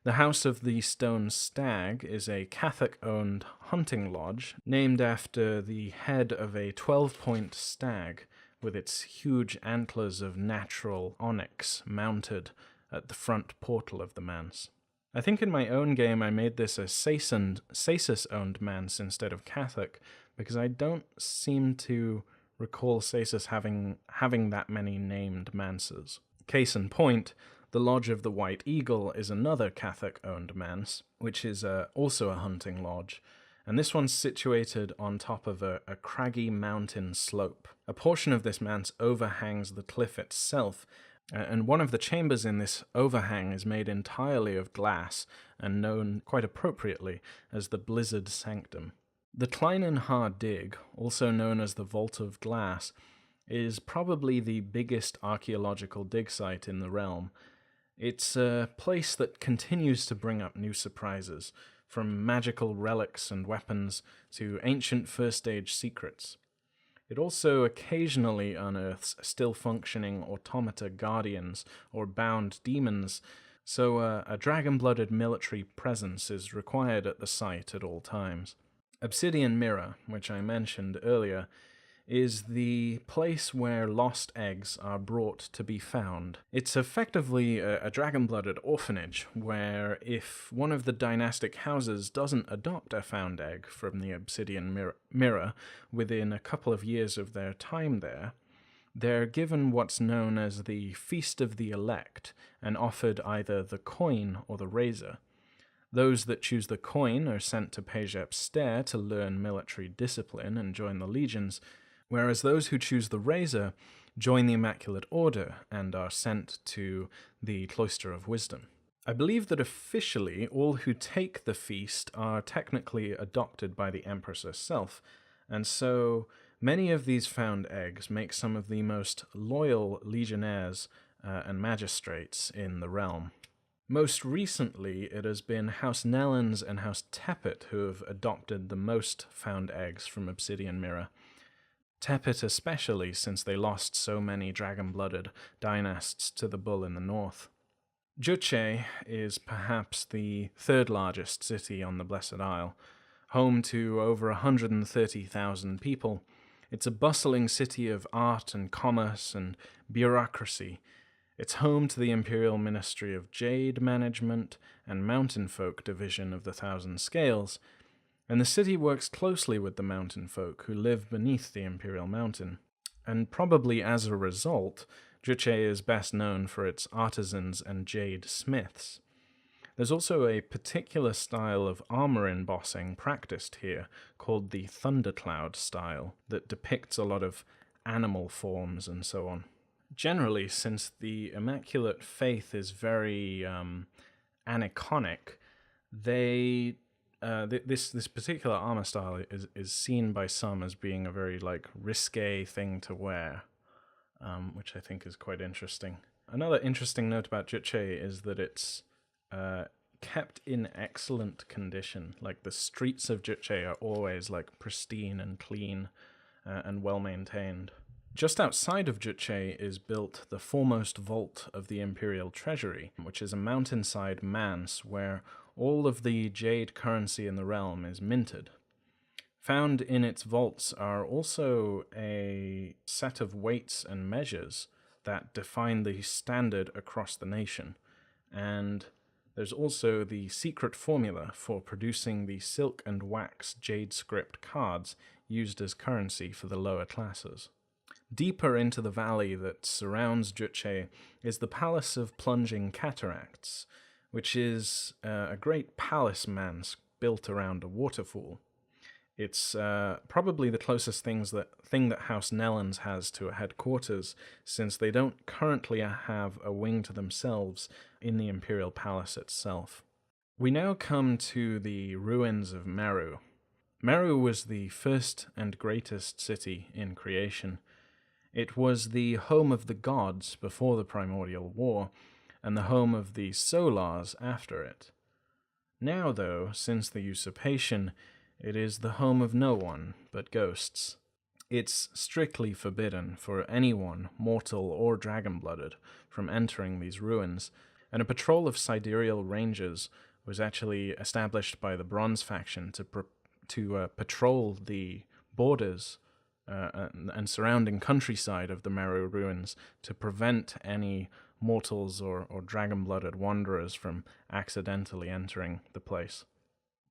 The House of the Stone Stag is a Catholic-owned hunting lodge named after the head of a 12-point stag with its huge antlers of natural onyx mounted at the front portal of the manse. I think in my own game I made this a Saesus-owned manse instead of Catholic, because I don't seem to recall Saesus having that many named manses. Case in point, the Lodge of the White Eagle is another Catholic-owned manse, which is also a hunting lodge, and this one's situated on top of a craggy mountain slope. A portion of this manse overhangs the cliff itself, and one of the chambers in this overhang is made entirely of glass and known quite appropriately as the Blizzard Sanctum. The Kleinen Haar Dig, also known as the Vault of Glass, is probably the biggest archaeological dig site in the realm. It's a place that continues to bring up new surprises, from magical relics and weapons to ancient First Age secrets. It also occasionally unearths still-functioning automata guardians or bound demons, so a dragon-blooded military presence is required at the site at all times. Obsidian Mirror, which I mentioned earlier, is the place where lost eggs are brought to be found. It's effectively a dragon-blooded orphanage, where if one of the dynastic houses doesn't adopt a found egg from the Obsidian Mirror within a couple of years of their time there, they're given what's known as the Feast of the Elect, and offered either the coin or the razor. Those that choose the coin are sent to Pejep's Stair to learn military discipline and join the legions, whereas those who choose the razor join the Immaculate Order and are sent to the Cloister of Wisdom. I believe that officially all who take the feast are technically adopted by the Empress herself, and so many of these found eggs make some of the most loyal legionnaires and magistrates in the realm. Most recently, it has been House Nellens and House Tepet who have adopted the most found eggs from Obsidian Mirror. Tepet especially, since they lost so many dragon-blooded dynasts to the bull in the north. Juche is perhaps the third largest city on the Blessed Isle, home to over 130,000 people. It's a bustling city of art and commerce and bureaucracy. It's home to the Imperial Ministry of Jade Management and Mountain Folk Division of the Thousand Scales, and the city works closely with the mountain folk who live beneath the Imperial Mountain. And probably as a result, Juche is best known for its artisans and jade smiths. There's also a particular style of armor embossing practiced here called the Thundercloud style that depicts a lot of animal forms and so on. Generally, since the Immaculate Faith is very aniconic, this particular armor style is seen by some as being a very risque thing to wear, which I think is quite interesting. Another interesting note about Juche is that it's kept in excellent condition. Like, the streets of Juche are always pristine and clean and well maintained. Just outside of Juche is built the foremost vault of the Imperial Treasury, which is a mountainside manse where all of the jade currency in the realm is minted. Found in its vaults are also a set of weights and measures that define the standard across the nation, and there's also the secret formula for producing the silk and wax jade script cards used as currency for the lower classes. Deeper into the valley that surrounds Juche is the Palace of Plunging Cataracts, which is a great palace manse built around a waterfall. It's probably the closest thing that House Nellens has to a headquarters, since they don't currently have a wing to themselves in the Imperial Palace itself. We now come to the ruins of Meru. Meru was the first and greatest city in creation. It was the home of the gods before the Primordial War, and the home of the Solars after it. Now, though, since the usurpation, it is the home of no one but ghosts. It's strictly forbidden for anyone, mortal or dragon-blooded, from entering these ruins, and a patrol of sidereal rangers was actually established by the Bronze faction to patrol the borders and surrounding countryside of the Meru ruins to prevent any mortals or dragon-blooded wanderers from accidentally entering the place.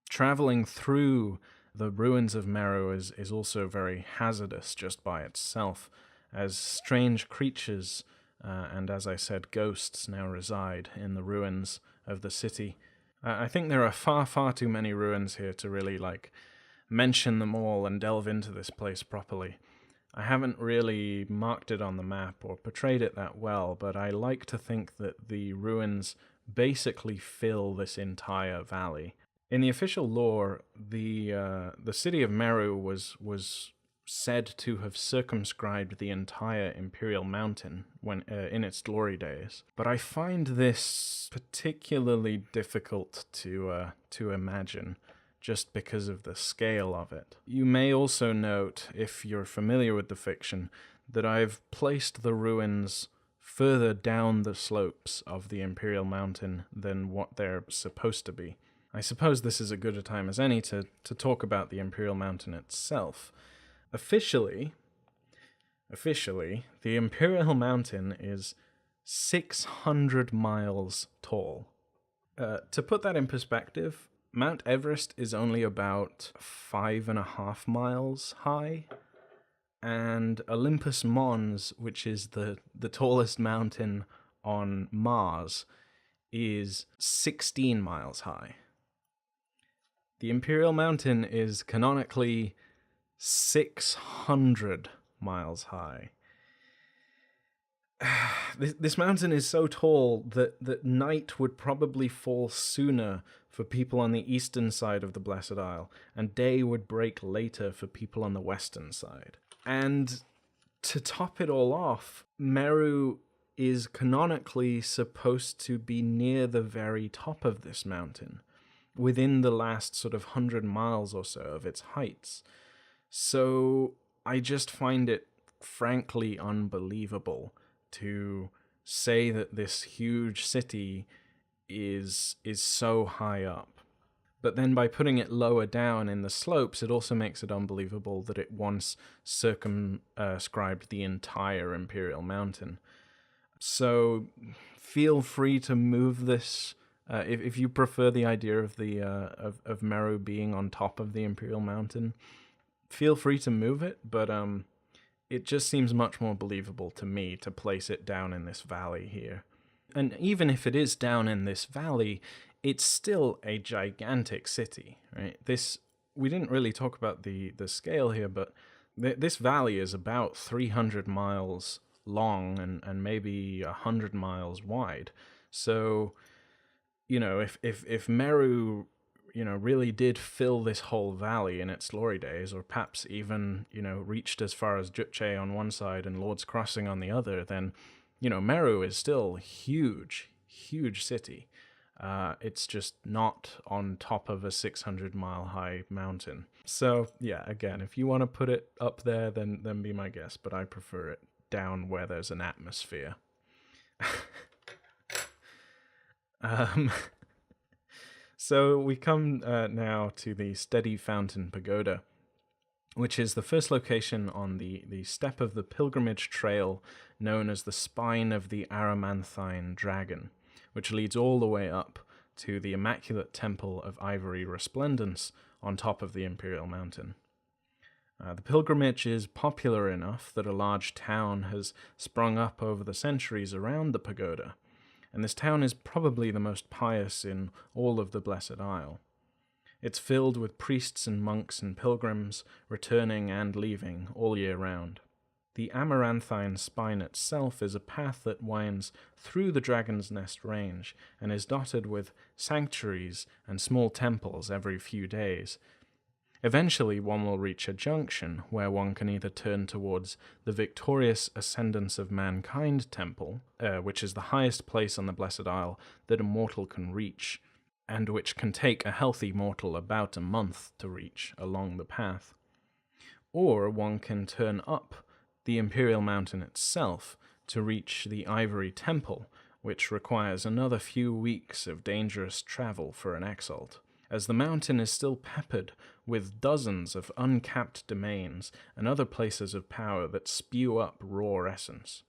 Traveling through the ruins of Meru is also very hazardous just by itself, as strange creatures and, as I said, ghosts now reside in the ruins of the city. I think there are far too many ruins here to really mention them all and delve into this place properly. I haven't really marked it on the map or portrayed it that well, but I like to think that the ruins basically fill this entire valley. In the official lore, the city of Meru was said to have circumscribed the entire Imperial Mountain when in its glory days, but I find this particularly difficult to imagine, just because of the scale of it. You may also note, if you're familiar with the fiction, that I've placed the ruins further down the slopes of the Imperial Mountain than what they're supposed to be. I suppose this is as good a time as any to talk about the Imperial Mountain itself. Officially, the Imperial Mountain is 600 miles tall. To put that in perspective, Mount Everest is only about 5.5 miles high, and Olympus Mons, which is the tallest mountain on Mars, is 16 miles high. The Imperial Mountain is canonically 600 miles high. This mountain is so tall that night would probably fall sooner for people on the eastern side of the Blessed Isle, and day would break later for people on the western side. And to top it all off, Meru is canonically supposed to be near the very top of this mountain, within the last sort of 100 miles or so of its heights. So I just find it frankly unbelievable to say that this huge city is so high up. But then by putting it lower down in the slopes, it also makes it unbelievable that it once circumscribed the entire Imperial Mountain. So feel free to move this. If you prefer the idea of the of Meru being on top of the Imperial Mountain, feel free to move it, but it just seems much more believable to me to place it down in this valley here. And even if it is down in this valley, it's still a gigantic city, right? We didn't really talk about the scale here, but this valley is about 300 miles long and maybe 100 miles wide. So, if Meru, really did fill this whole valley in its glory days, or perhaps even, reached as far as Jutche on one side and Lord's Crossing on the other, then, Meru is still a huge, huge city. It's just not on top of a 600-mile high mountain. So, yeah, again, if you want to put it up there, then be my guest, but I prefer it down where there's an atmosphere. So we come now to the Steady Fountain Pagoda, which is the first location on the step of the pilgrimage trail known as the Spine of the Aramanthine Dragon, which leads all the way up to the Immaculate Temple of Ivory Resplendence on top of the Imperial Mountain. The pilgrimage is popular enough that a large town has sprung up over the centuries around the pagoda, and this town is probably the most pious in all of the Blessed Isle. It's filled with priests and monks and pilgrims, returning and leaving all year round. The Amaranthine Spine itself is a path that winds through the Dragon's Nest range and is dotted with sanctuaries and small temples every few days. Eventually, one will reach a junction where one can either turn towards the Victorious Ascendance of Mankind Temple, which is the highest place on the Blessed Isle that a mortal can reach, and which can take a healthy mortal about a month to reach along the path. Or one can turn up the Imperial Mountain itself to reach the Ivory Temple, which requires another few weeks of dangerous travel for an exalt, as the mountain is still peppered with dozens of uncapped domains and other places of power that spew up raw essence.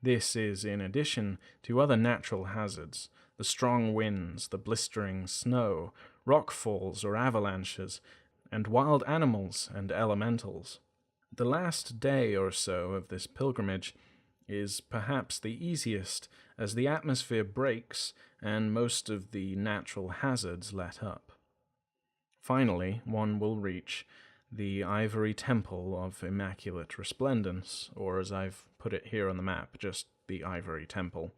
This is in addition to other natural hazards, the strong winds, the blistering snow, rockfalls or avalanches, and wild animals and elementals. The last day or so of this pilgrimage is perhaps the easiest, as the atmosphere breaks and most of the natural hazards let up. Finally, one will reach the Ivory Temple of Immaculate Resplendence, or as I've put it here on the map, just the Ivory Temple.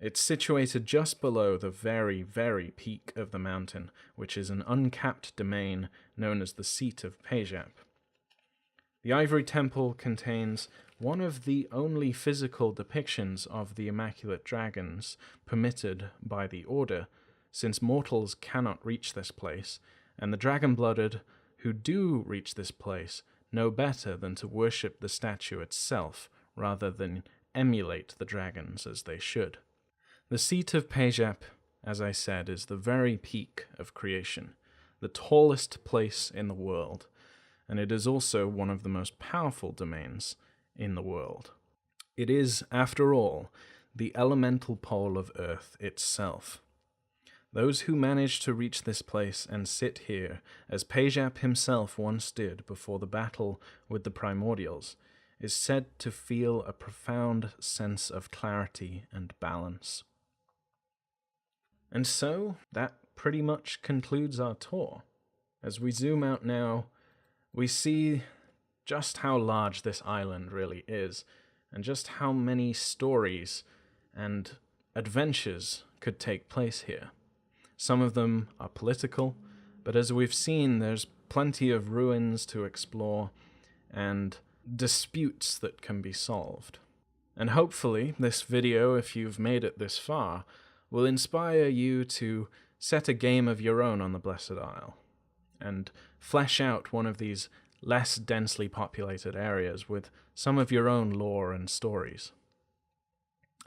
It's situated just below the very, very peak of the mountain, which is an uncapped domain known as the Seat of Pejap. The Ivory Temple contains one of the only physical depictions of the Immaculate Dragons permitted by the Order, since mortals cannot reach this place, and the dragon-blooded who do reach this place know better than to worship the statue itself, rather than emulate the dragons as they should. The Seat of Pejap, as I said, is the very peak of creation, the tallest place in the world, and it is also one of the most powerful domains in the world. It is, after all, the elemental pole of Earth itself. Those who manage to reach this place and sit here, as Pejap himself once did before the battle with the primordials, is said to feel a profound sense of clarity and balance. And so, that pretty much concludes our tour. As we zoom out now, we see just how large this island really is, and just how many stories and adventures could take place here. Some of them are political, but as we've seen, there's plenty of ruins to explore and disputes that can be solved. And hopefully this video, if you've made it this far, will inspire you to set a game of your own on the Blessed Isle, and flesh out one of these less densely populated areas with some of your own lore and stories.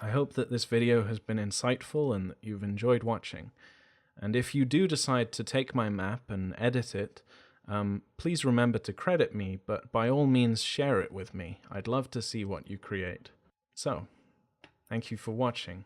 I hope that this video has been insightful and that you've enjoyed watching. And if you do decide to take my map and edit it, please remember to credit me, but by all means share it with me. I'd love to see what you create. So, thank you for watching.